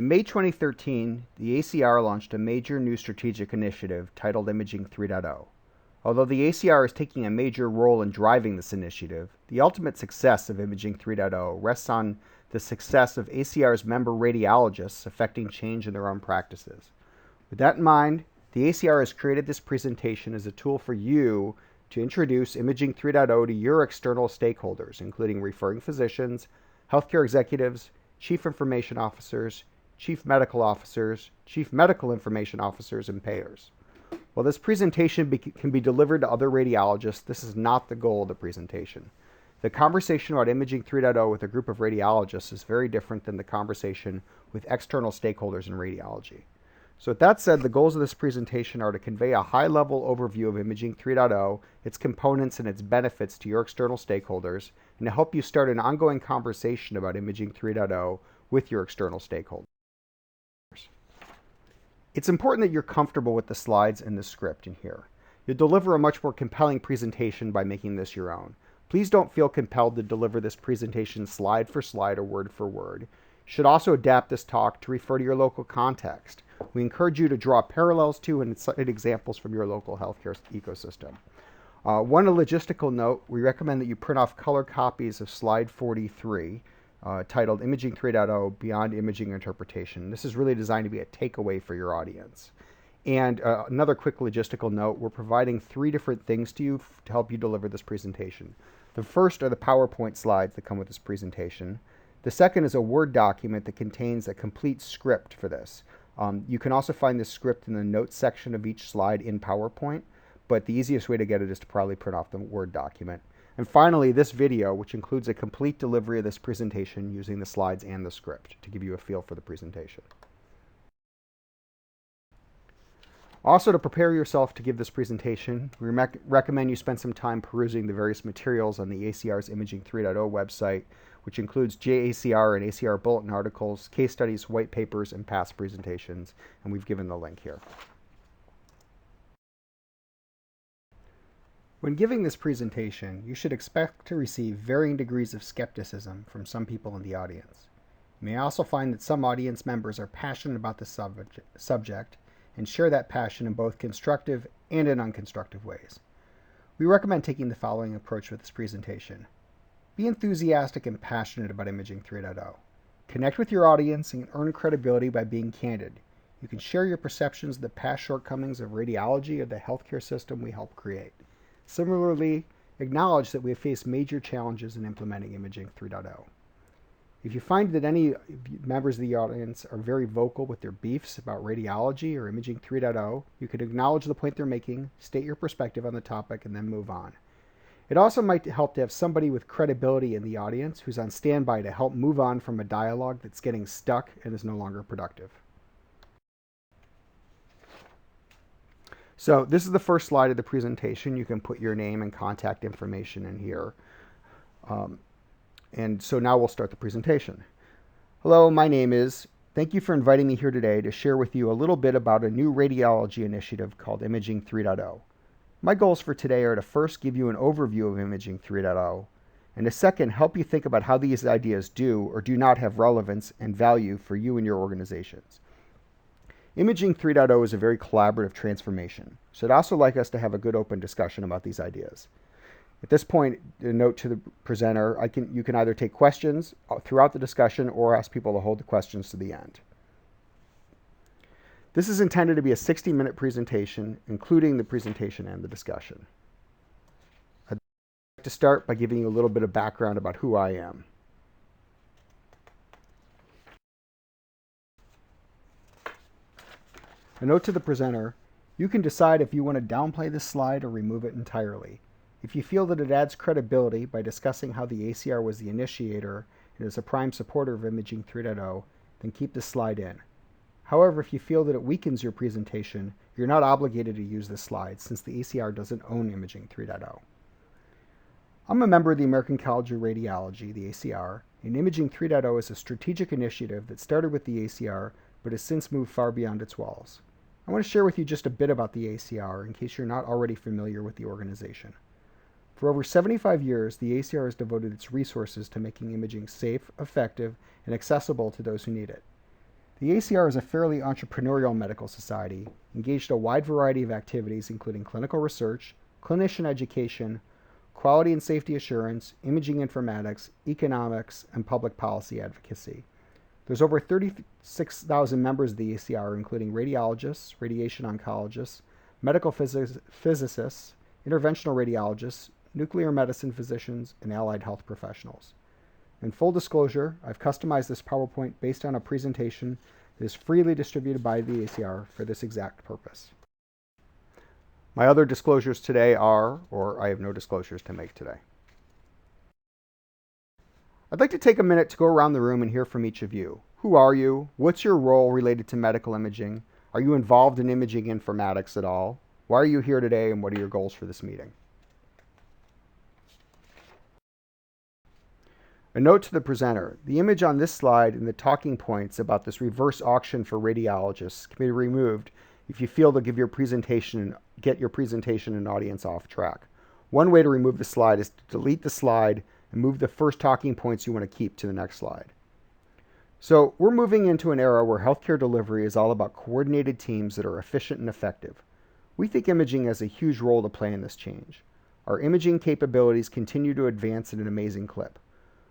In May 2013, the ACR launched a major new strategic initiative titled Imaging 3.0. Although the ACR is taking a major role in driving this initiative, the ultimate success of Imaging 3.0 rests on the success of ACR's member radiologists affecting change in their own practices. With that in mind, the ACR has created this presentation as a tool for you to introduce Imaging 3.0 to your external stakeholders, including referring physicians, healthcare executives, chief information officers, chief medical officers, chief medical information officers, and payers. While this presentation can be delivered to other radiologists, this is not the goal of the presentation. The conversation about Imaging 3.0 with a group of radiologists is very different than the conversation with external stakeholders in radiology. So with that said, the goals of this presentation are to convey a high-level overview of Imaging 3.0, its components and its benefits to your external stakeholders, and to help you start an ongoing conversation about Imaging 3.0 with your external stakeholders. It's important that you're comfortable with the slides and the script in here. You'll deliver a much more compelling presentation by making this your own. Please don't feel compelled to deliver this presentation slide for slide or word for word. You should also adapt this talk to refer to your local context. We encourage you to draw parallels to and cite examples from your local healthcare ecosystem. One logistical note, we recommend that you print off color copies of slide 43, titled Imaging 3.0 Beyond Imaging Interpretation. This is really designed to be a takeaway for your audience. And another quick logistical note, we're providing 3 different things to you to help you deliver this presentation. The first are the PowerPoint slides that come with this presentation. The second is a Word document that contains a complete script for this. You can also find this script in the notes section of each slide in PowerPoint, but the easiest way to get it is to probably print off the Word document. And finally, this video, which includes a complete delivery of this presentation using the slides and the script to give you a feel for the presentation. Also, to prepare yourself to give this presentation, we recommend you spend some time perusing the various materials on the ACR's Imaging 3.0 website, which includes JACR and ACR bulletin articles, case studies, white papers, and past presentations, and we've given the link here. When giving this presentation, you should expect to receive varying degrees of skepticism from some people in the audience. You may also find that some audience members are passionate about the subject and share that passion in both constructive and in unconstructive ways. We recommend taking the following approach with this presentation. Be enthusiastic and passionate about Imaging 3.0. Connect with your audience and earn credibility by being candid. You can share your perceptions of the past shortcomings of radiology or the healthcare system we help create. Similarly, acknowledge that we have faced major challenges in implementing Imaging 3.0. If you find that any members of the audience are very vocal with their beefs about radiology or Imaging 3.0, you can acknowledge the point they're making, state your perspective on the topic, and then move on. It also might help to have somebody with credibility in the audience who's on standby to help move on from a dialogue that's getting stuck and is no longer productive. So this is the first slide of the presentation. You can put your name and contact information in here. And so now we'll start the presentation. Hello, my name is. Thank you for inviting me here today to share with you a little bit about a new radiology initiative called Imaging 3.0. My goals for today are to first give you an overview of Imaging 3.0, and to second, help you think about how these ideas do or do not have relevance and value for you and your organizations. Imaging 3.0 is a very collaborative transformation, so I'd also like us to have a good open discussion about these ideas. At this point, a note to the presenter, you can either take questions throughout the discussion or ask people to hold the questions to the end. This is intended to be a 60-minute presentation, including the presentation and the discussion. I'd like to start by giving you a little bit of background about who I am. A note to the presenter, you can decide if you want to downplay this slide or remove it entirely. If you feel that it adds credibility by discussing how the ACR was the initiator and is a prime supporter of Imaging 3.0, then keep this slide in. However, if you feel that it weakens your presentation, you're not obligated to use this slide since the ACR doesn't own Imaging 3.0. I'm a member of the American College of Radiology, the ACR, and Imaging 3.0 is a strategic initiative that started with the ACR but has since moved far beyond its walls. I want to share with you just a bit about the ACR in case you're not already familiar with the organization. For over 75 years, the ACR has devoted its resources to making imaging safe, effective, and accessible to those who need it. The ACR is a fairly entrepreneurial medical society, engaged in a wide variety of activities including clinical research, clinician education, quality and safety assurance, imaging informatics, economics, and public policy advocacy. There's over 36,000 members of the ACR, including radiologists, radiation oncologists, medical physicists, interventional radiologists, nuclear medicine physicians, and allied health professionals. In full disclosure, I've customized this PowerPoint based on a presentation that is freely distributed by the ACR for this exact purpose. My other disclosures today are, or I have no disclosures to make today. I'd like to take a minute to go around the room and hear from each of you. Who are you? What's your role related to medical imaging? Are you involved in imaging informatics at all? Why are you here today, and what are your goals for this meeting? A note to the presenter. The image on this slide and the talking points about this reverse auction for radiologists can be removed if you feel to get your presentation and audience off track. One way to remove the slide is to delete the slide and move the first talking points you want to keep to the next slide. So we're moving into an era where healthcare delivery is all about coordinated teams that are efficient and effective. We think imaging has a huge role to play in this change. Our imaging capabilities continue to advance at an amazing clip.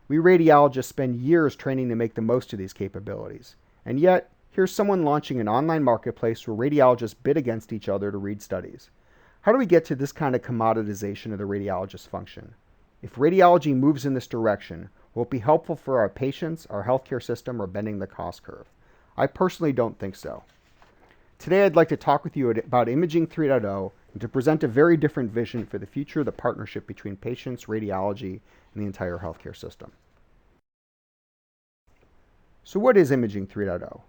We radiologists spend years training to make the most of these capabilities. And yet, here's someone launching an online marketplace where radiologists bid against each other to read studies. How do we get to this kind of commoditization of the radiologist function? If radiology moves in this direction, will it be helpful for our patients, our healthcare system, or bending the cost curve? I personally don't think so. Today, I'd like to talk with you about Imaging 3.0 and to present a very different vision for the future of the partnership between patients, radiology, and the entire healthcare system. So what is Imaging 3.0?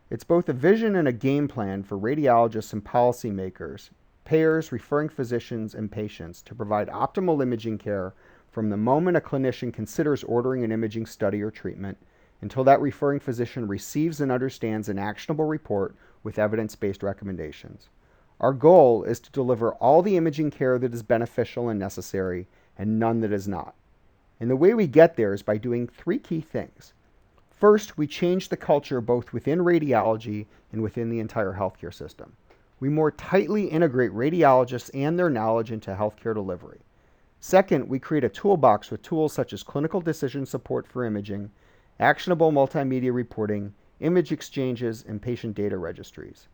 It's both a vision and a game plan for radiologists and policymakers, payers, referring physicians, and patients to provide optimal imaging care from the moment a clinician considers ordering an imaging study or treatment until that referring physician receives and understands an actionable report with evidence-based recommendations. Our goal is to deliver all the imaging care that is beneficial and necessary and none that is not. And the way we get there is by doing three key things. First, we change the culture both within radiology and within the entire healthcare system. We more tightly integrate radiologists and their knowledge into healthcare delivery. Second, we create a toolbox with tools such as clinical decision support for imaging, actionable multimedia reporting, image exchanges, and patient data registries.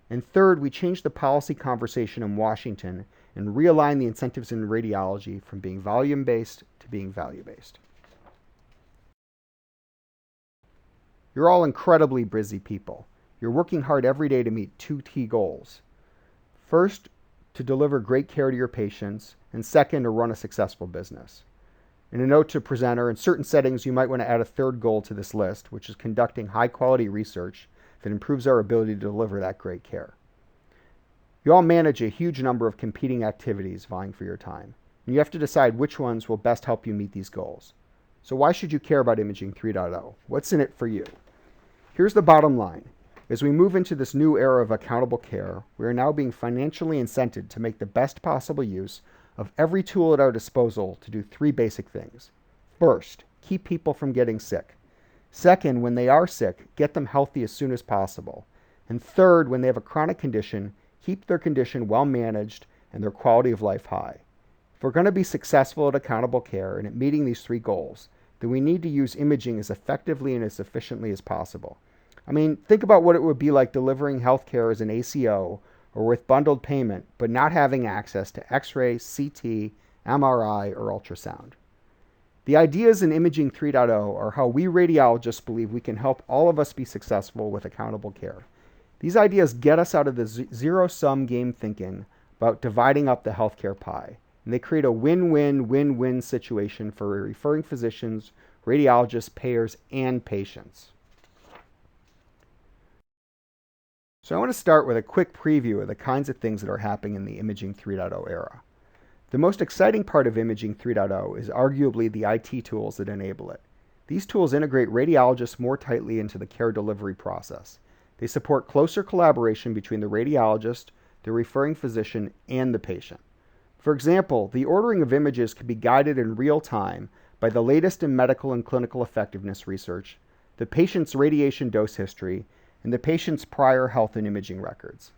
And third, we change the policy conversation in Washington and realign the incentives in radiology from being volume-based to being value-based. You're all incredibly busy people. You're working hard every day to meet two key goals. First, to deliver great care to your patients, and second, to run a successful business. In a note to presenter, in certain settings, you might want to add a third goal to this list, which is conducting high-quality research that improves our ability to deliver that great care. You all manage a huge number of competing activities vying for your time, and you have to decide which ones will best help you meet these goals. So why should you care about Imaging 3.0? What's in it for you? Here's the bottom line. As we move into this new era of accountable care, we are now being financially incented to make the best possible use of every tool at our disposal to do three basic things. First, keep people from getting sick. Second, when they are sick, get them healthy as soon as possible. And third, when they have a chronic condition, keep their condition well managed and their quality of life high. If we're going to be successful at accountable care and at meeting these three goals, then we need to use imaging as effectively and as efficiently as possible. I mean, think about what it would be like delivering healthcare as an ACO or with bundled payment, but not having access to X-ray, CT, MRI, or ultrasound. The ideas in Imaging 3.0 are how we radiologists believe we can help all of us be successful with accountable care. These ideas get us out of the zero-sum game thinking about dividing up the healthcare pie, and they create a win-win-win-win situation for referring physicians, radiologists, payers, and patients. So I want to start with a quick preview of the kinds of things that are happening in the Imaging 3.0 era. The most exciting part of Imaging 3.0 is arguably the IT tools that enable it. These tools integrate radiologists more tightly into the care delivery process. They support closer collaboration between the radiologist, the referring physician, and the patient. For example, the ordering of images can be guided in real time by the latest in medical and clinical effectiveness research, the patient's radiation dose history, and the patient's prior health and imaging records.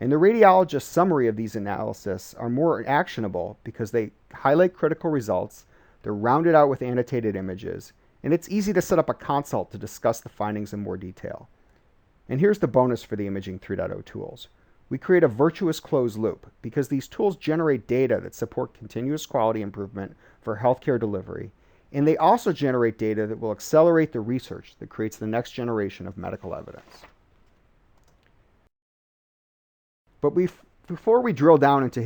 And the radiologist's summary of these analyses are more actionable because they highlight critical results, they're rounded out with annotated images, and it's easy to set up a consult to discuss the findings in more detail. And here's the bonus for the Imaging 3.0 tools. We create a virtuous closed loop because these tools generate data that support continuous quality improvement for healthcare delivery, and they also generate data that will accelerate the research that creates the next generation of medical evidence. But before we drill down into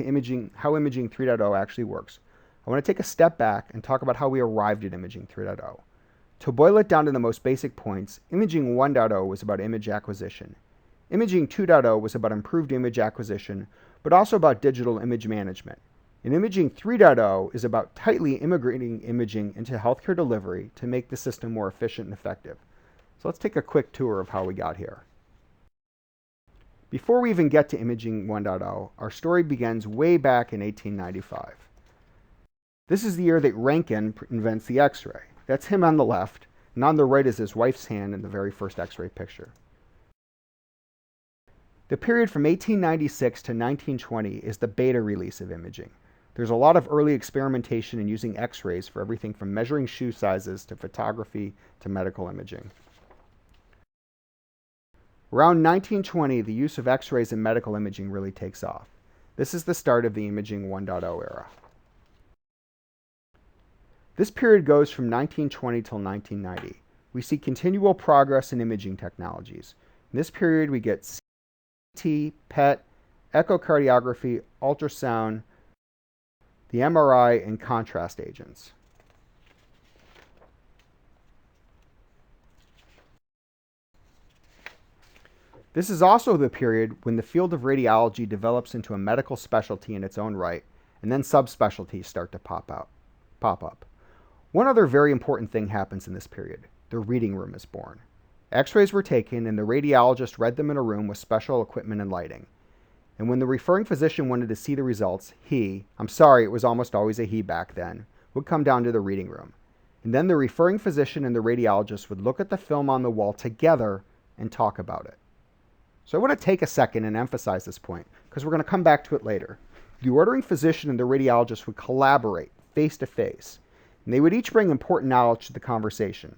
how Imaging 3.0 actually works, I want to take a step back and talk about how we arrived at Imaging 3.0. To boil it down to the most basic points, Imaging 1.0 was about image acquisition. Imaging 2.0 was about improved image acquisition, but also about digital image management. And Imaging 3.0 is about tightly integrating imaging into healthcare delivery to make the system more efficient and effective. So let's take a quick tour of how we got here. Before we even get to Imaging 1.0, our story begins way back in 1895. This is the year that Röntgen invents the X-ray. That's him on the left, and on the right is his wife's hand in the very first X-ray picture. The period from 1896 to 1920 is the beta release of imaging. There's a lot of early experimentation in using X-rays for everything from measuring shoe sizes to photography to medical imaging. Around 1920, the use of X-rays in medical imaging really takes off. This is the start of the Imaging 1.0 era. This period goes from 1920 till 1990. We see continual progress in imaging technologies. In this period, we get CT, PET, echocardiography, ultrasound, the MRI, and contrast agents. This is also the period when the field of radiology develops into a medical specialty in its own right, and then subspecialties start to pop up. One other very important thing happens in this period. The reading room is born. X-rays were taken, and the radiologist read them in a room with special equipment and lighting. And when the referring physician wanted to see the results, I'm sorry, it was almost always a he back then, would come down to the reading room. And then the referring physician and the radiologist would look at the film on the wall together and talk about it. So I want to take a second and emphasize this point, because we're going to come back to it later. The ordering physician and the radiologist would collaborate face to face, and they would each bring important knowledge to the conversation.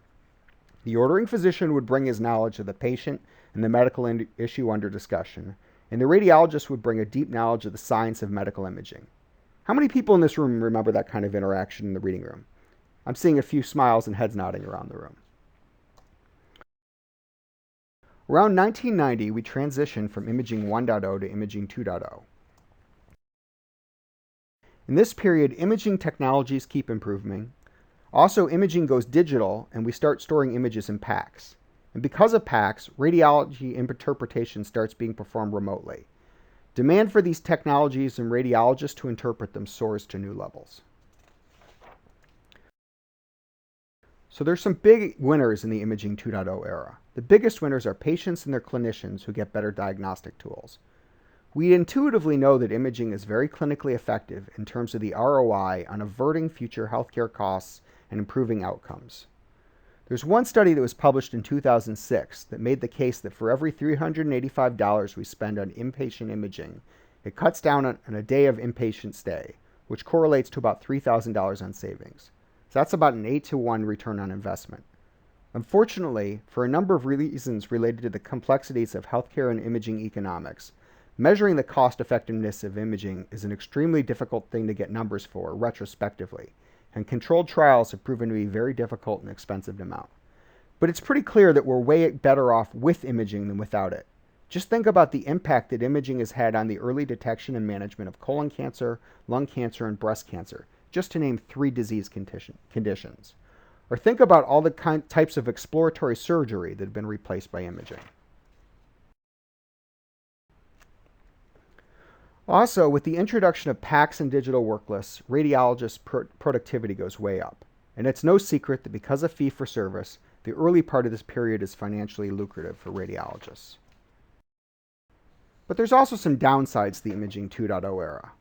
The ordering physician would bring his knowledge of the patient and the medical issue under discussion, and the radiologist would bring a deep knowledge of the science of medical imaging. How many people in this room remember that kind of interaction in the reading room? I'm seeing a few smiles and heads nodding around the room. Around 1990, we transitioned from Imaging 1.0 to Imaging 2.0. In this period, imaging technologies keep improving. Also, imaging goes digital, and we start storing images in packs. And because of packs, radiology interpretation starts being performed remotely. Demand for these technologies and radiologists to interpret them soars to new levels. So there's some big winners in the Imaging 2.0 era. The biggest winners are patients and their clinicians who get better diagnostic tools. We intuitively know that imaging is very clinically effective in terms of the ROI on averting future healthcare costs and improving outcomes. There's one study that was published in 2006 that made the case that for every $385 we spend on inpatient imaging, it cuts down on a day of inpatient stay, which correlates to about $3,000 on savings. So that's about an 8-to-1 return on investment. Unfortunately, for a number of reasons related to the complexities of healthcare and imaging economics, measuring the cost effectiveness of imaging is an extremely difficult thing to get numbers for retrospectively, and controlled trials have proven to be very difficult and expensive to mount. But it's pretty clear that we're way better off with imaging than without it. Just think about the impact that imaging has had on the early detection and management of colon cancer, lung cancer, and breast cancer, just to name 3 disease conditions. Or think about all the types of exploratory surgery that have been replaced by imaging. Also, with the introduction of PACS and digital work lists, radiologists' productivity goes way up. And it's no secret that because of fee-for-service, the early part of this period is financially lucrative for radiologists. But there's also some downsides to the Imaging 2.0 era.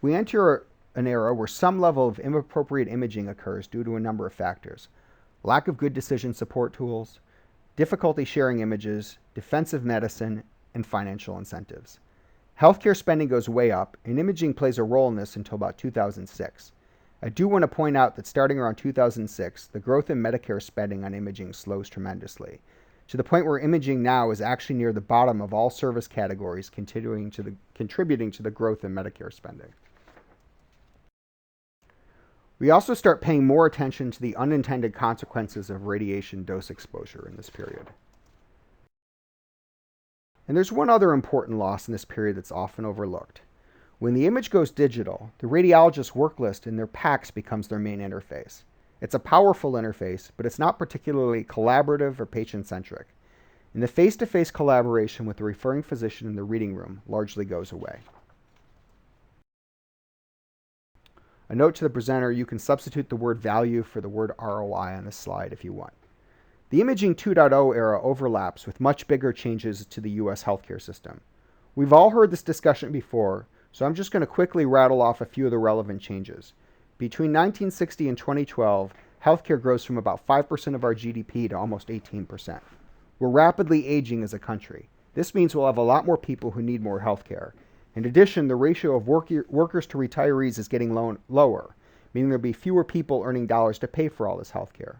We enter an era where some level of inappropriate imaging occurs due to a number of factors. Lack of good decision support tools, difficulty sharing images, defensive medicine, and financial incentives. Healthcare spending goes way up, and imaging plays a role in this until about 2006. I do want to point out that starting around 2006, the growth in Medicare spending on imaging slows tremendously, to the point where imaging now is actually near the bottom of all service categories, contributing to the growth in Medicare spending. We also start paying more attention to the unintended consequences of radiation dose exposure in this period. And there's one other important loss in this period that's often overlooked. When the image goes digital, the radiologist's work list in their PACS becomes their main interface. It's a powerful interface, but it's not particularly collaborative or patient-centric. And the face-to-face collaboration with the referring physician in the reading room largely goes away. A note to the presenter, you can substitute the word value for the word ROI on this slide if you want. The Imaging 2.0 era overlaps with much bigger changes to the U.S. healthcare system. We've all heard this discussion before, so I'm just going to quickly rattle off a few of the relevant changes. Between 1960 and 2012, healthcare grows from about 5% of our GDP to almost 18%. We're rapidly aging as a country. This means we'll have a lot more people who need more healthcare. In addition, the ratio of workers to retirees is getting lower, meaning there'll be fewer people earning dollars to pay for all this healthcare.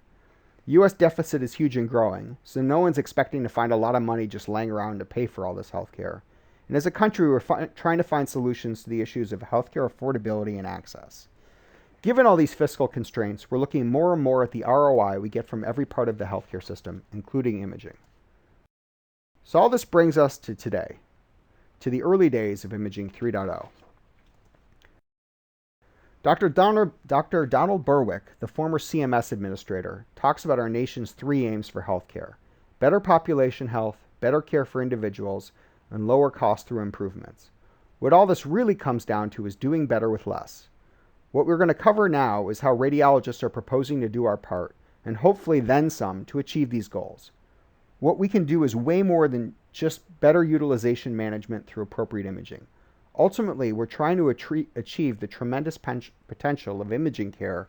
The U.S. deficit is huge and growing, so no one's expecting to find a lot of money just laying around to pay for all this healthcare. And as a country, we're trying to find solutions to the issues of healthcare affordability and access. Given all these fiscal constraints, we're looking more and more at the ROI we get from every part of the healthcare system, including imaging. So all this brings us to today, to the early days of Imaging 3.0. Dr. Donald Berwick, the former CMS administrator, talks about our nation's three aims for healthcare: better population health, better care for individuals, and lower cost through improvements. What all this really comes down to is doing better with less. What we're going to cover now is how radiologists are proposing to do our part, and hopefully then some, to achieve these goals. What we can do is way more than just better utilization management through appropriate imaging. Ultimately, we're trying to achieve the tremendous potential of imaging care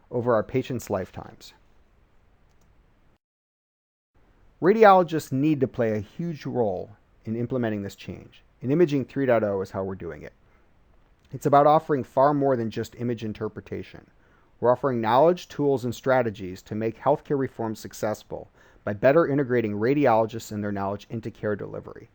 over our patients' lifetimes. Radiologists need to play a huge role in implementing this change, and Imaging 3.0 is how we're doing it. It's about offering far more than just image interpretation. We're offering knowledge, tools, and strategies to make healthcare reform successful by better integrating radiologists and their knowledge into care delivery.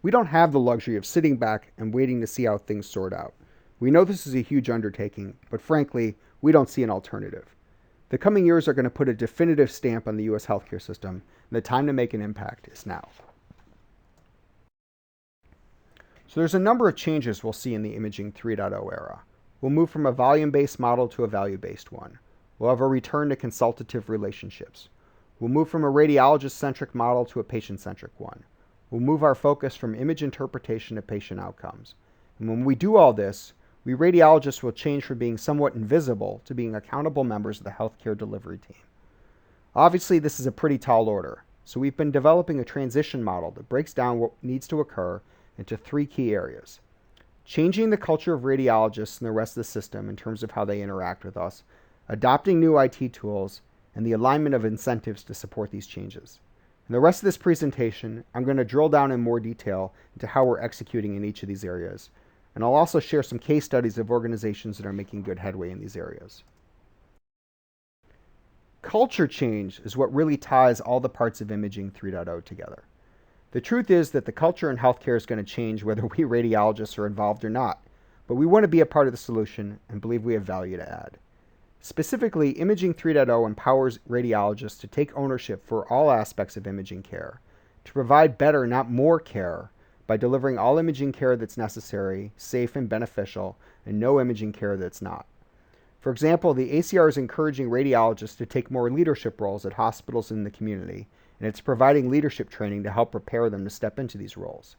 We don't have the luxury of sitting back and waiting to see how things sort out. We know this is a huge undertaking, but frankly, we don't see an alternative. The coming years are going to put a definitive stamp on the U.S. healthcare system, and the time to make an impact is now. So there's a number of changes we'll see in the Imaging 3.0 era. We'll move from a volume-based model to a value-based one. We'll have a return to consultative relationships. We'll move from a radiologist-centric model to a patient-centric one. We'll move our focus from image interpretation to patient outcomes. And when we do all this, we radiologists will change from being somewhat invisible to being accountable members of the healthcare delivery team. Obviously, this is a pretty tall order, so we've been developing a transition model that breaks down what needs to occur into three key areas: changing the culture of radiologists and the rest of the system in terms of how they interact with us, adopting new IT tools, and the alignment of incentives to support these changes. In the rest of this presentation, I'm going to drill down in more detail into how we're executing in each of these areas, and I'll also share some case studies of organizations that are making good headway in these areas. Culture change is what really ties all the parts of Imaging 3.0 together. The truth is that the culture in healthcare is going to change whether we radiologists are involved or not, but we want to be a part of the solution and believe we have value to add. Specifically, Imaging 3.0 empowers radiologists to take ownership for all aspects of imaging care, to provide better, not more care, by delivering all imaging care that's necessary, safe and beneficial, and no imaging care that's not. For example, the ACR is encouraging radiologists to take more leadership roles at hospitals in the community, and it's providing leadership training to help prepare them to step into these roles.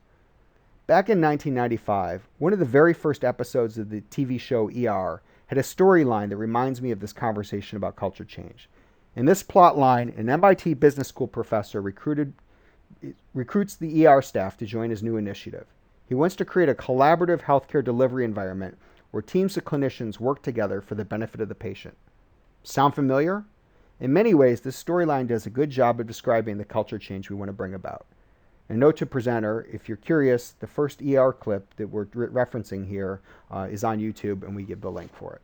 Back in 1995, one of the very first episodes of the TV show ER had a storyline that reminds me of this conversation about culture change. In this plot line, an MIT Business School professor recruits the ER staff to join his new initiative. He wants to create a collaborative healthcare delivery environment where teams of clinicians work together for the benefit of the patient. Sound familiar? In many ways, this storyline does a good job of describing the culture change we want to bring about. And note to presenter, if you're curious, the first ER clip that we're referencing here is on YouTube, and we give the link for it.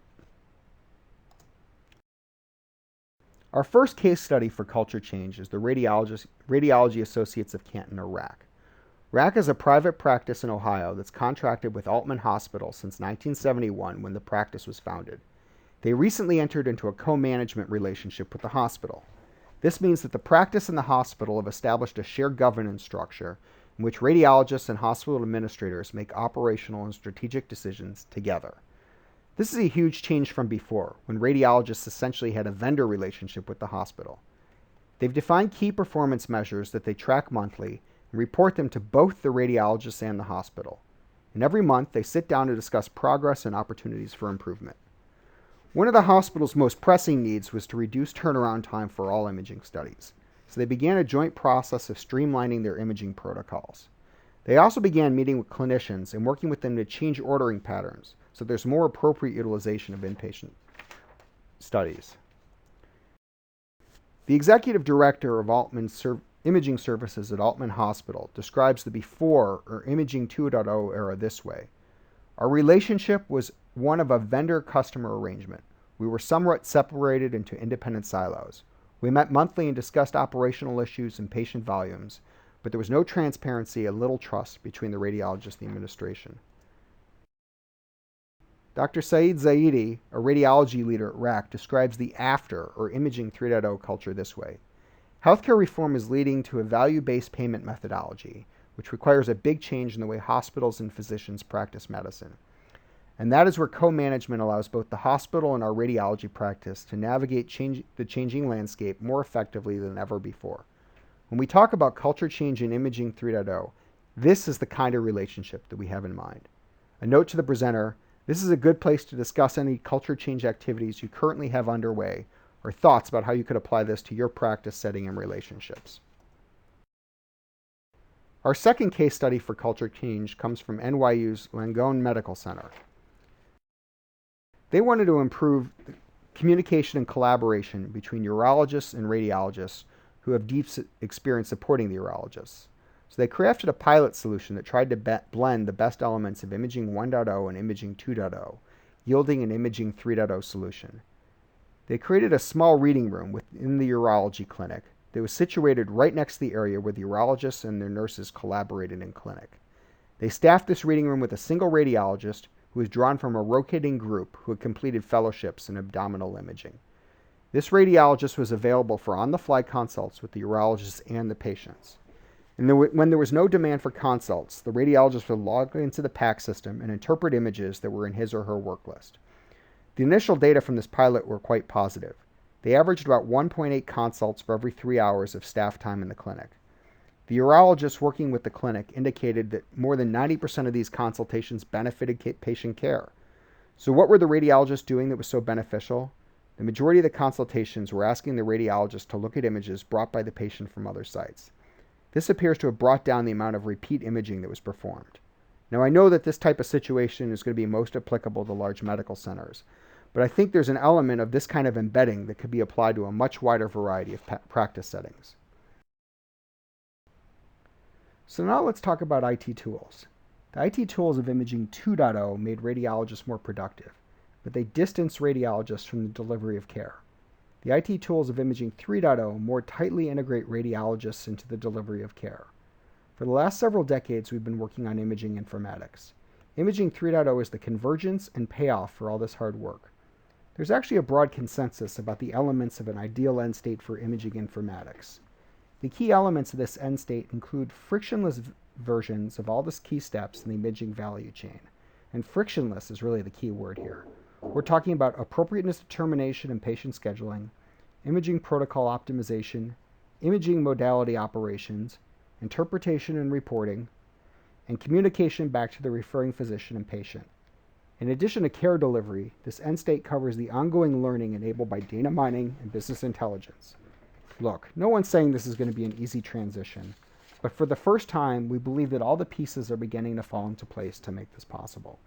Our first case study for culture change is the Radiology Associates of Canton, or RAC. RAC is a private practice in Ohio that's contracted with Altman Hospital since 1971, when the practice was founded. They recently entered into a co-management relationship with the hospital. This means that the practice and the hospital have established a shared governance structure in which radiologists and hospital administrators make operational and strategic decisions together. This is a huge change from before, when radiologists essentially had a vendor relationship with the hospital. They've defined key performance measures that they track monthly and report them to both the radiologists and the hospital. And every month, they sit down to discuss progress and opportunities for improvement. One of the hospital's most pressing needs was to reduce turnaround time for all imaging studies, so they began a joint process of streamlining their imaging protocols. They also began meeting with clinicians and working with them to change ordering patterns so there's more appropriate utilization of inpatient studies. The executive director of Altman's imaging services at Altman Hospital describes the before, or Imaging 2.0 era this way. Our relationship was one of a vendor-customer arrangement. We were somewhat separated into independent silos. We met monthly and discussed operational issues and patient volumes, but there was no transparency and little trust between the radiologist and the administration. Dr. Saeed Zaidi, a radiology leader at RAC, describes the after, or Imaging 3.0 culture this way. Healthcare reform is leading to a value-based payment methodology, which requires a big change in the way hospitals and physicians practice medicine. And that is where co-management allows both the hospital and our radiology practice to navigate the changing landscape more effectively than ever before. When we talk about culture change in Imaging 3.0, this is the kind of relationship that we have in mind. A note to the presenter, this is a good place to discuss any culture change activities you currently have underway, or thoughts about how you could apply this to your practice setting and relationships. Our second case study for culture change comes from NYU's Langone Medical Center. They wanted to improve communication and collaboration between urologists and radiologists who have deep experience supporting the urologists. So they crafted a pilot solution that tried to blend the best elements of Imaging 1.0 and Imaging 2.0, yielding an Imaging 3.0 solution. They created a small reading room within the urology clinic that was situated right next to the area where the urologists and their nurses collaborated in clinic. They staffed this reading room with a single radiologist who was drawn from a rotating group who had completed fellowships in abdominal imaging. This radiologist was available for on-the-fly consults with the urologists and the patients. And when there was no demand for consults, the radiologist would log into the PACS system and interpret images that were in his or her work list. The initial data from this pilot were quite positive. They averaged about 1.8 consults for every 3 hours of staff time in the clinic. The urologists working with the clinic indicated that more than 90% of these consultations benefited patient care. So what were the radiologists doing that was so beneficial? The majority of the consultations were asking the radiologist to look at images brought by the patient from other sites. This appears to have brought down the amount of repeat imaging that was performed. Now, I know that this type of situation is going to be most applicable to large medical centers, but I think there's an element of this kind of embedding that could be applied to a much wider variety of practice settings. So now let's talk about IT tools. The IT tools of Imaging 2.0 made radiologists more productive, but they distanced radiologists from the delivery of care. The IT tools of Imaging 3.0 more tightly integrate radiologists into the delivery of care. For the last several decades, we've been working on imaging informatics. Imaging 3.0 is the convergence and payoff for all this hard work. There's actually a broad consensus about the elements of an ideal end state for imaging informatics. The key elements of this end state include frictionless versions of all the key steps in the imaging value chain. And frictionless is really the key word here. We're talking about appropriateness determination and patient scheduling, imaging protocol optimization, imaging modality operations, interpretation and reporting, and communication back to the referring physician and patient. In addition to care delivery, this end state covers the ongoing learning enabled by data mining and business intelligence. Look, no one's saying this is going to be an easy transition, but for the first time, we believe that all the pieces are beginning to fall into place to make this possible.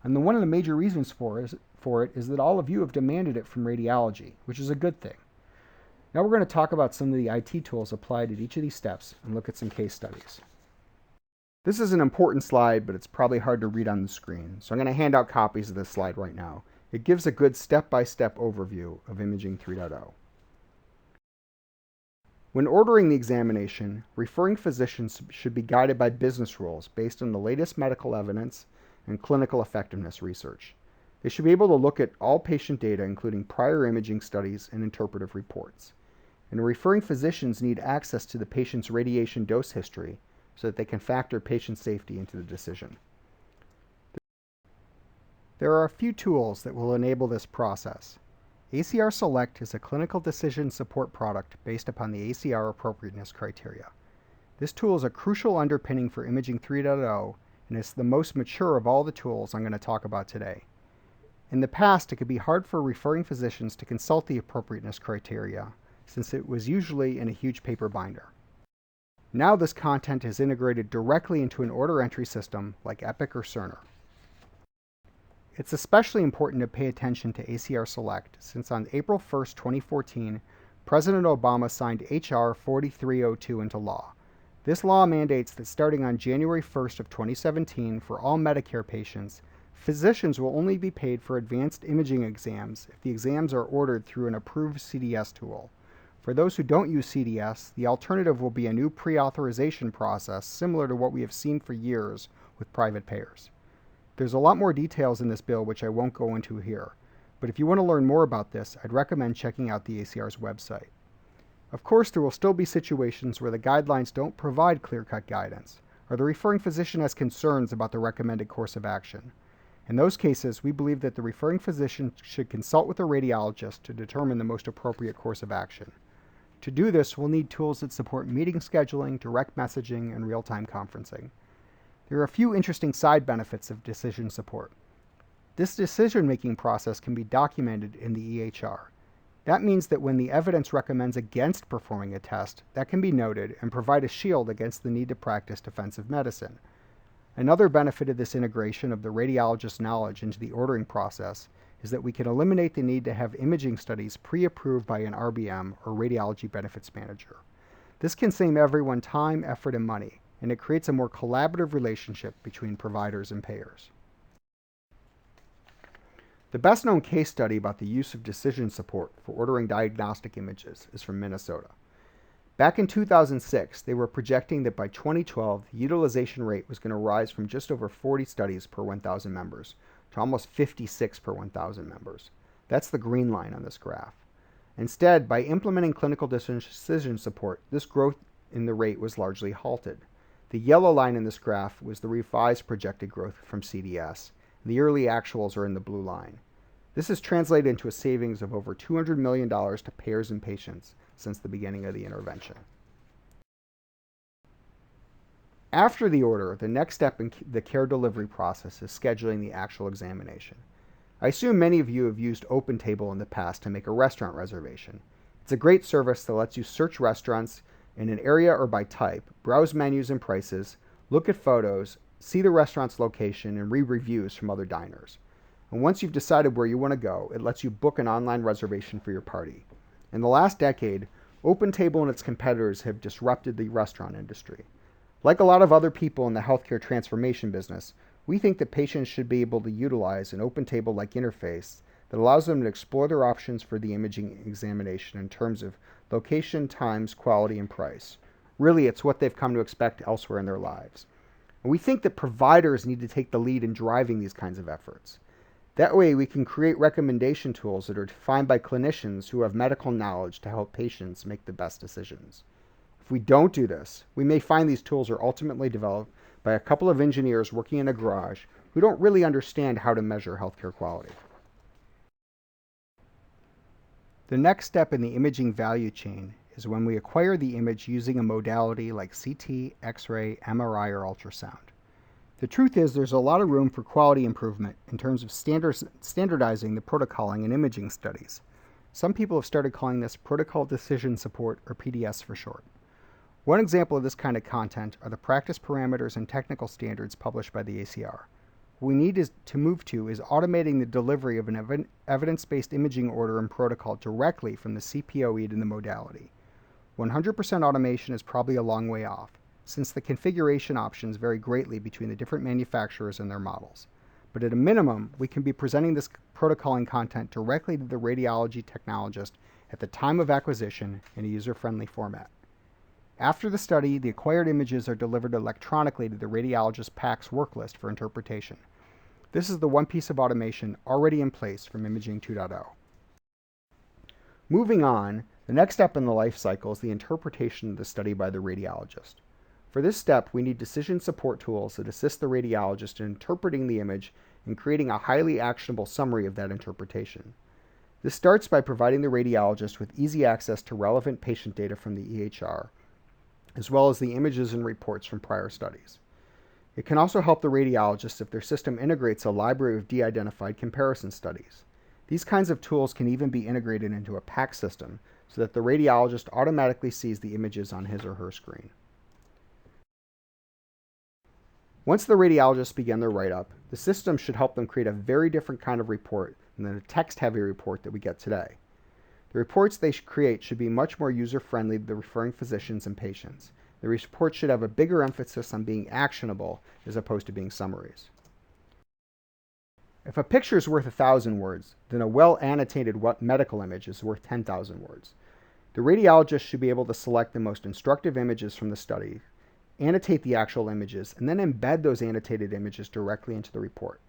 And one of the major reasons for it is that all of you have demanded it from radiology, which is a good thing. Now we're going to talk about some of the IT tools applied at each of these steps and look at some case studies. This is an important slide, but it's probably hard to read on the screen, so I'm going to hand out copies of this slide right now. It gives a good step-by-step overview of Imaging 3.0. When ordering the examination, referring physicians should be guided by business rules based on the latest medical evidence and clinical effectiveness research. They should be able to look at all patient data, including prior imaging studies and interpretive reports. And referring physicians need access to the patient's radiation dose history so that they can factor patient safety into the decision. There are a few tools that will enable this process. ACR Select is a clinical decision support product based upon the ACR appropriateness criteria. This tool is a crucial underpinning for Imaging 3.0 and is the most mature of all the tools I'm going to talk about today. In the past, it could be hard for referring physicians to consult the appropriateness criteria since it was usually in a huge paper binder. Now this content is integrated directly into an order entry system like Epic or Cerner. It's especially important to pay attention to ACR Select since on April 1, 2014, President Obama signed H.R. 4302 into law. This law mandates that starting on January 1st of 2017 for all Medicare patients, physicians will only be paid for advanced imaging exams if the exams are ordered through an approved CDS tool. For those who don't use CDS, the alternative will be a new pre-authorization process similar to what we have seen for years with private payers. There's a lot more details in this bill which I won't go into here, but if you want to learn more about this, I'd recommend checking out the ACR's website. Of course, there will still be situations where the guidelines don't provide clear-cut guidance, or the referring physician has concerns about the recommended course of action. In those cases, we believe that the referring physician should consult with a radiologist to determine the most appropriate course of action. To do this, we'll need tools that support meeting scheduling, direct messaging, and real-time conferencing. There are a few interesting side benefits of decision support. This decision-making process can be documented in the EHR. That means that when the evidence recommends against performing a test, that can be noted and provide a shield against the need to practice defensive medicine. Another benefit of this integration of the radiologist's knowledge into the ordering process is that we can eliminate the need to have imaging studies pre-approved by an RBM or radiology benefits manager. This can save everyone time, effort, and money, and it creates a more collaborative relationship between providers and payers. The best-known case study about the use of decision support for ordering diagnostic images is from Minnesota. Back in 2006, they were projecting that by 2012, the utilization rate was going to rise from just over 40 studies per 1,000 members to almost 56 per 1,000 members. That's the green line on this graph. Instead, by implementing clinical decision support, this growth in the rate was largely halted. The yellow line in this graph was the revised projected growth from CDS, and the early actuals are in the blue line. This has translated into a savings of over $200 million to payers and patients since the beginning of the intervention. After the order, the next step in the care delivery process is scheduling the actual examination. I assume many of you have used OpenTable in the past to make a restaurant reservation. It's a great service that lets you search restaurants in an area or by type, browse menus and prices, look at photos, see the restaurant's location, and read reviews from other diners. And once you've decided where you want to go, it lets you book an online reservation for your party. In the last decade, OpenTable and its competitors have disrupted the restaurant industry. Like a lot of other people in the healthcare transformation business, we think that patients should be able to utilize an OpenTable-like interface that allows them to explore their options for the imaging examination in terms of location, times, quality, and price. Really, it's what they've come to expect elsewhere in their lives. And we think that providers need to take the lead in driving these kinds of efforts. That way, we can create recommendation tools that are defined by clinicians who have medical knowledge to help patients make the best decisions. If we don't do this, we may find these tools are ultimately developed by a couple of engineers working in a garage who don't really understand how to measure healthcare quality. The next step in the imaging value chain is when we acquire the image using a modality like CT, X-ray, MRI, or ultrasound. The truth is there's a lot of room for quality improvement in terms of standardizing the protocoling in imaging studies. Some people have started calling this Protocol Decision Support, or PDS for short. One example of this kind of content are the practice parameters and technical standards published by the ACR. What we need to move to is automating the delivery of an evidence-based imaging order and protocol directly from the CPOE to the modality. 100% automation is probably a long way off, since the configuration options vary greatly between the different manufacturers and their models. But at a minimum, we can be presenting this protocoling content directly to the radiology technologist at the time of acquisition in a user-friendly format. After the study, the acquired images are delivered electronically to the radiologist's PACS worklist for interpretation. This is the one piece of automation already in place from Imaging 2.0. Moving on, the next step in the life cycle is the interpretation of the study by the radiologist. For this step, we need decision support tools that assist the radiologist in interpreting the image and creating a highly actionable summary of that interpretation. This starts by providing the radiologist with easy access to relevant patient data from the EHR, as well as the images and reports from prior studies. It can also help the radiologist if their system integrates a library of de-identified comparison studies. These kinds of tools can even be integrated into a PACS system so that the radiologist automatically sees the images on his or her screen. Once the radiologists begin their write-up, the system should help them create a very different kind of report than the text-heavy report that we get today. The reports they create should be much more user-friendly to the referring physicians and patients. The report should have a bigger emphasis on being actionable as opposed to being summaries. If a picture is worth 1,000 words, then a well-annotated medical image is worth 10,000 words. The radiologist should be able to select the most instructive images from the study, annotate the actual images, and then embed those annotated images directly into the report.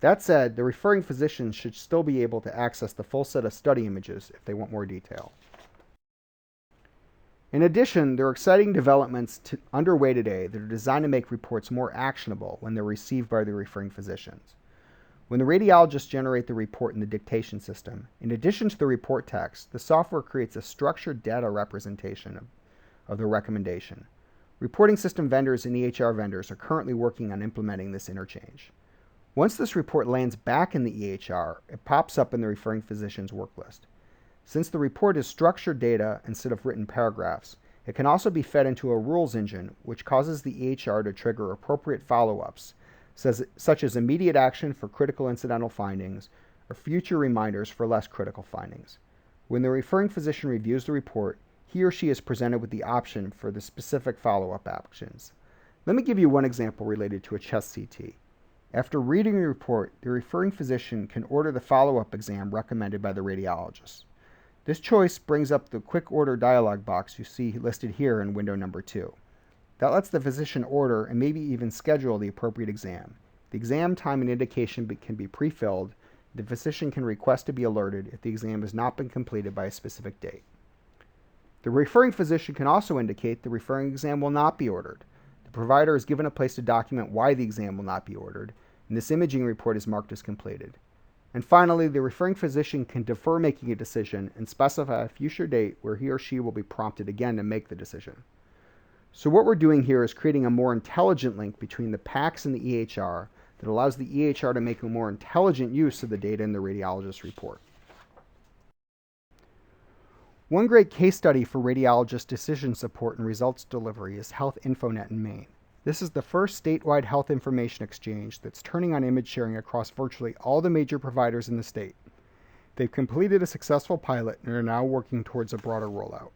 That said, the referring physician should still be able to access the full set of study images if they want more detail. In addition, there are exciting developments underway today that are designed to make reports more actionable when they're received by the referring physicians. When the radiologists generate the report in the dictation system, in addition to the report text, the software creates a structured data representation of the recommendation. Reporting system vendors and EHR vendors are currently working on implementing this interchange. Once this report lands back in the EHR, it pops up in the referring physician's work list. Since the report is structured data instead of written paragraphs, it can also be fed into a rules engine, which causes the EHR to trigger appropriate follow-ups, such as immediate action for critical incidental findings or future reminders for less critical findings. When the referring physician reviews the report, he or she is presented with the option for the specific follow-up actions. Let me give you one example related to a chest CT. After reading the report, the referring physician can order the follow-up exam recommended by the radiologist. This choice brings up the quick order dialog box you see listed here in window number 2. That lets the physician order and maybe even schedule the appropriate exam. The exam time and indication can be pre-filled. The physician can request to be alerted if the exam has not been completed by a specific date. The referring physician can also indicate the referring exam will not be ordered. The provider is given a place to document why the exam will not be ordered, and this imaging report is marked as completed. And finally, the referring physician can defer making a decision and specify a future date where he or she will be prompted again to make the decision. So what we're doing here is creating a more intelligent link between the PACS and the EHR that allows the EHR to make a more intelligent use of the data in the radiologist's report. One great case study for radiologist decision support and results delivery is Health InfoNet in Maine. This is the first statewide health information exchange that's turning on image sharing across virtually all the major providers in the state. They've completed a successful pilot and are now working towards a broader rollout.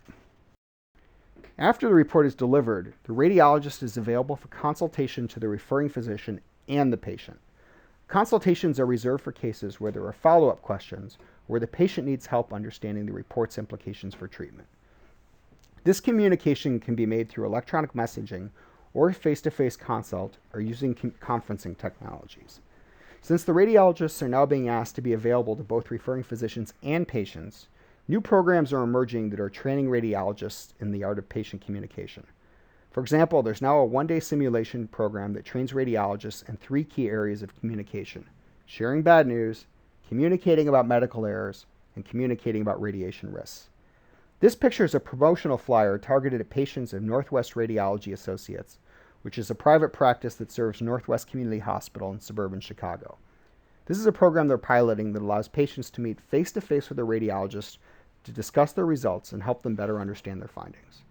After the report is delivered, the radiologist is available for consultation to the referring physician and the patient. Consultations are reserved for cases where there are follow-up questions or where the patient needs help understanding the report's implications for treatment. This communication can be made through electronic messaging or face-to-face consult or using conferencing technologies. Since the radiologists are now being asked to be available to both referring physicians and patients, new programs are emerging that are training radiologists in the art of patient communication. For example, there's now a one-day simulation program that trains radiologists in 3 key areas of communication: sharing bad news, communicating about medical errors, and communicating about radiation risks. This picture is a promotional flyer targeted at patients of Northwest Radiology Associates, which is a private practice that serves Northwest Community Hospital in suburban Chicago. This is a program they're piloting that allows patients to meet face-to-face with a radiologist to discuss their results and help them better understand their findings.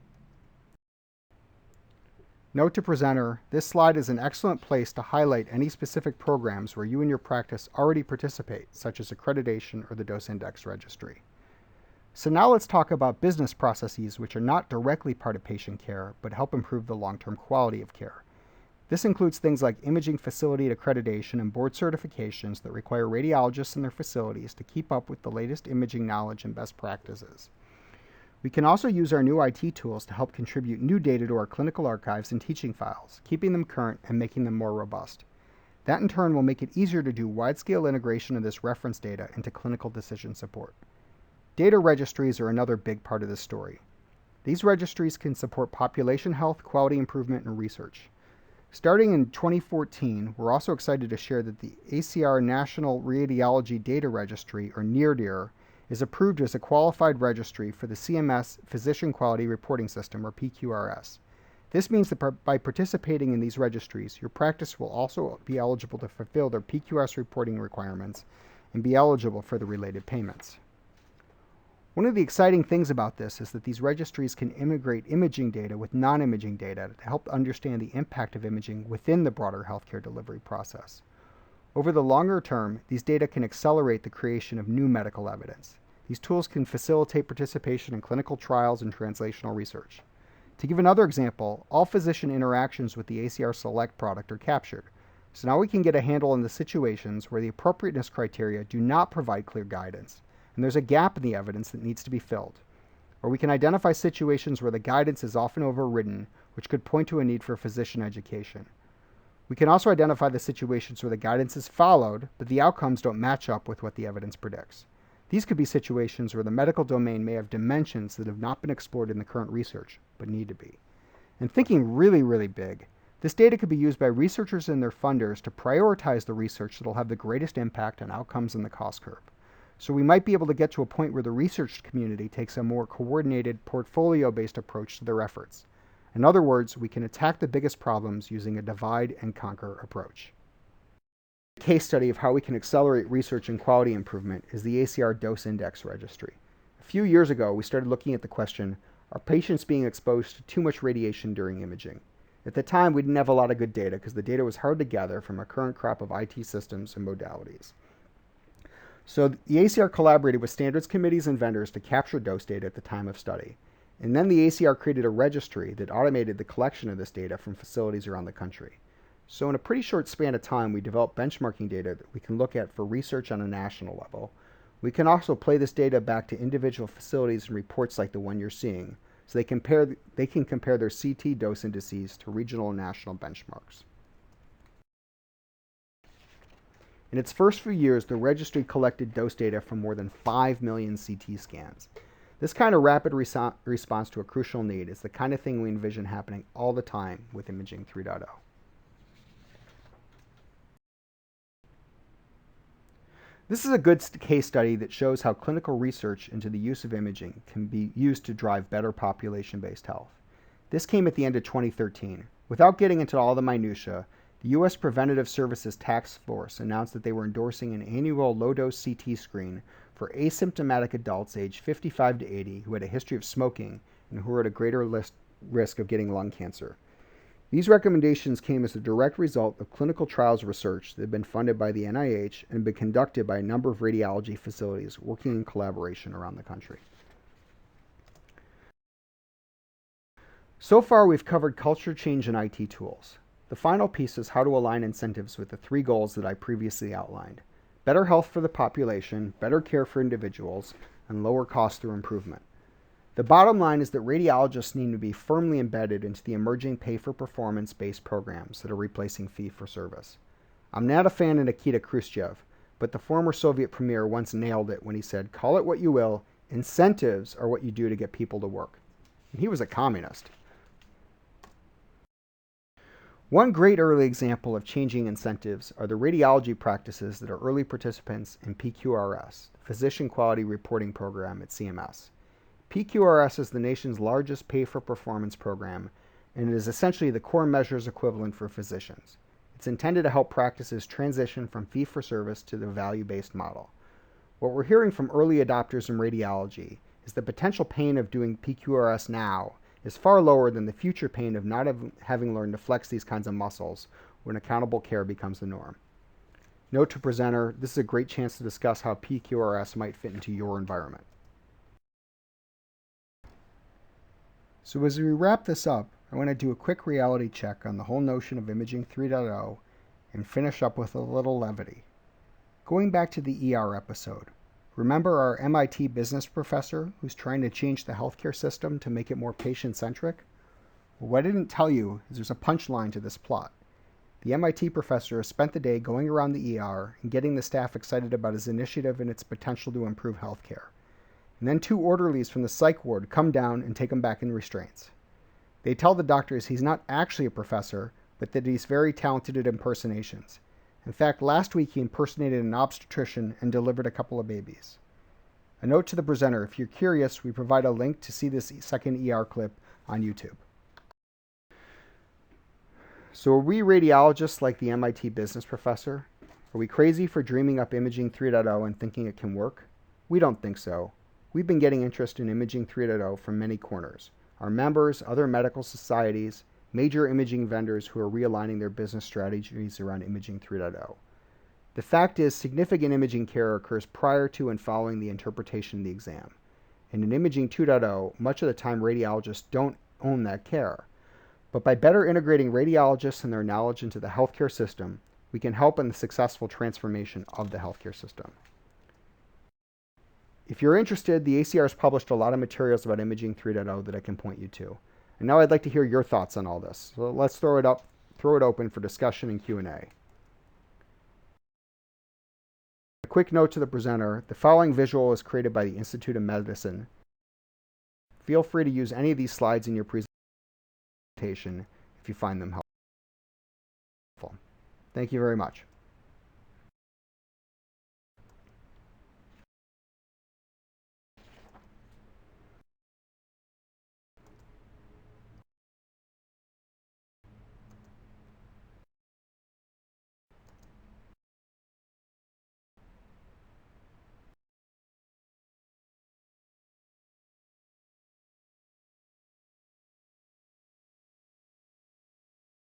Note to presenter, this slide is an excellent place to highlight any specific programs where you and your practice already participate, such as accreditation or the Dose Index Registry. So now let's talk about business processes which are not directly part of patient care, but help improve the long-term quality of care. This includes things like imaging facility accreditation and board certifications that require radiologists in their facilities to keep up with the latest imaging knowledge and best practices. We can also use our new IT tools to help contribute new data to our clinical archives and teaching files, keeping them current and making them more robust. That in turn will make it easier to do wide-scale integration of this reference data into clinical decision support. Data registries are another big part of this story. These registries can support population health, quality improvement, and research. Starting in 2014, we're also excited to share that the ACR National Radiology Data Registry, or NERDR, is approved as a qualified registry for the CMS Physician Quality Reporting System, or PQRS. This means that by participating in these registries, your practice will also be eligible to fulfill their PQRS reporting requirements and be eligible for the related payments. One of the exciting things about this is that these registries can integrate imaging data with non-imaging data to help understand the impact of imaging within the broader healthcare delivery process. Over the longer term, these data can accelerate the creation of new medical evidence. These tools can facilitate participation in clinical trials and translational research. To give another example, all physician interactions with the ACR Select product are captured. So now we can get a handle on the situations where the appropriateness criteria do not provide clear guidance, and there's a gap in the evidence that needs to be filled. Or we can identify situations where the guidance is often overridden, which could point to a need for physician education. We can also identify the situations where the guidance is followed, but the outcomes don't match up with what the evidence predicts. These could be situations where the medical domain may have dimensions that have not been explored in the current research, but need to be. And thinking really, really big, this data could be used by researchers and their funders to prioritize the research that will have the greatest impact on outcomes in the cost curve. So we might be able to get to a point where the research community takes a more coordinated, portfolio-based approach to their efforts. In other words, we can attack the biggest problems using a divide and conquer approach. A case study of how we can accelerate research and quality improvement is the ACR Dose Index Registry. A few years ago, we started looking at the question, are patients being exposed to too much radiation during imaging? At the time, we didn't have a lot of good data because the data was hard to gather from our current crop of IT systems and modalities. So the ACR collaborated with standards committees and vendors to capture dose data at the time of study. And then the ACR created a registry that automated the collection of this data from facilities around the country. So in a pretty short span of time, we developed benchmarking data that we can look at for research on a national level. We can also play this data back to individual facilities and reports like the one you're seeing, so they can compare their CT dose indices to regional and national benchmarks. In its first few years, the registry collected dose data from more than 5 million CT scans. This kind of rapid response to a crucial need is the kind of thing we envision happening all the time with Imaging 3.0. This is a good case study that shows how clinical research into the use of imaging can be used to drive better population-based health. This came at the end of 2013. Without getting into all the minutiae, the U.S. Preventative Services Task Force announced that they were endorsing an annual low-dose CT screen for asymptomatic adults aged 55 to 80 who had a history of smoking and who were at a greater risk of getting lung cancer. These recommendations came as a direct result of clinical trials research that had been funded by the NIH and been conducted by a number of radiology facilities working in collaboration around the country. So far, we've covered culture change and IT tools. The final piece is how to align incentives with the 3 goals that I previously outlined: better health for the population, better care for individuals, and lower costs through improvement. The bottom line is that radiologists need to be firmly embedded into the emerging pay-for-performance-based programs that are replacing fee-for-service. I'm not a fan of Nikita Khrushchev, but the former Soviet premier once nailed it when he said, "Call it what you will, incentives are what you do to get people to work." And he was a communist. One great early example of changing incentives are the radiology practices that are early participants in PQRS, the Physician Quality Reporting Program at CMS. PQRS is the nation's largest pay-for-performance program, and it is essentially the core measures equivalent for physicians. It's intended to help practices transition from fee-for-service to the value-based model. What we're hearing from early adopters in radiology is the potential pain of doing PQRS now is far lower than the future pain of not having learned to flex these kinds of muscles when accountable care becomes the norm. Note to presenter, this is a great chance to discuss how PQRS might fit into your environment. So as we wrap this up, I want to do a quick reality check on the whole notion of Imaging 3.0 and finish up with a little levity. Going back to the ER episode, remember our MIT business professor who's trying to change the healthcare system to make it more patient-centric? Well, what I didn't tell you is there's a punchline to this plot. The MIT professor has spent the day going around the ER and getting the staff excited about his initiative and its potential to improve healthcare. And then 2 orderlies from the psych ward come down and take him back in restraints. They tell the doctors he's not actually a professor, but that he's very talented at impersonations. In fact, last week he impersonated an obstetrician and delivered a couple of babies. A note to the presenter, if you're curious, we provide a link to see this second ER clip on YouTube. So are we radiologists like the MIT business professor? Are we crazy for dreaming up Imaging 3.0 and thinking it can work? We don't think so. We've been getting interest in Imaging 3.0 from many corners. Our members, other medical societies, major imaging vendors who are realigning their business strategies around Imaging 3.0. The fact is, significant imaging care occurs prior to and following the interpretation of the exam. And in Imaging 2.0, much of the time radiologists don't own that care. But by better integrating radiologists and their knowledge into the healthcare system, we can help in the successful transformation of the healthcare system. If you're interested, the ACR has published a lot of materials about Imaging 3.0 that I can point you to. And now I'd like to hear your thoughts on all this. So let's throw it open for discussion and Q&A. A quick note to the presenter, the following visual is created by the Institute of Medicine. Feel free to use any of these slides in your presentation if you find them helpful. Thank you very much.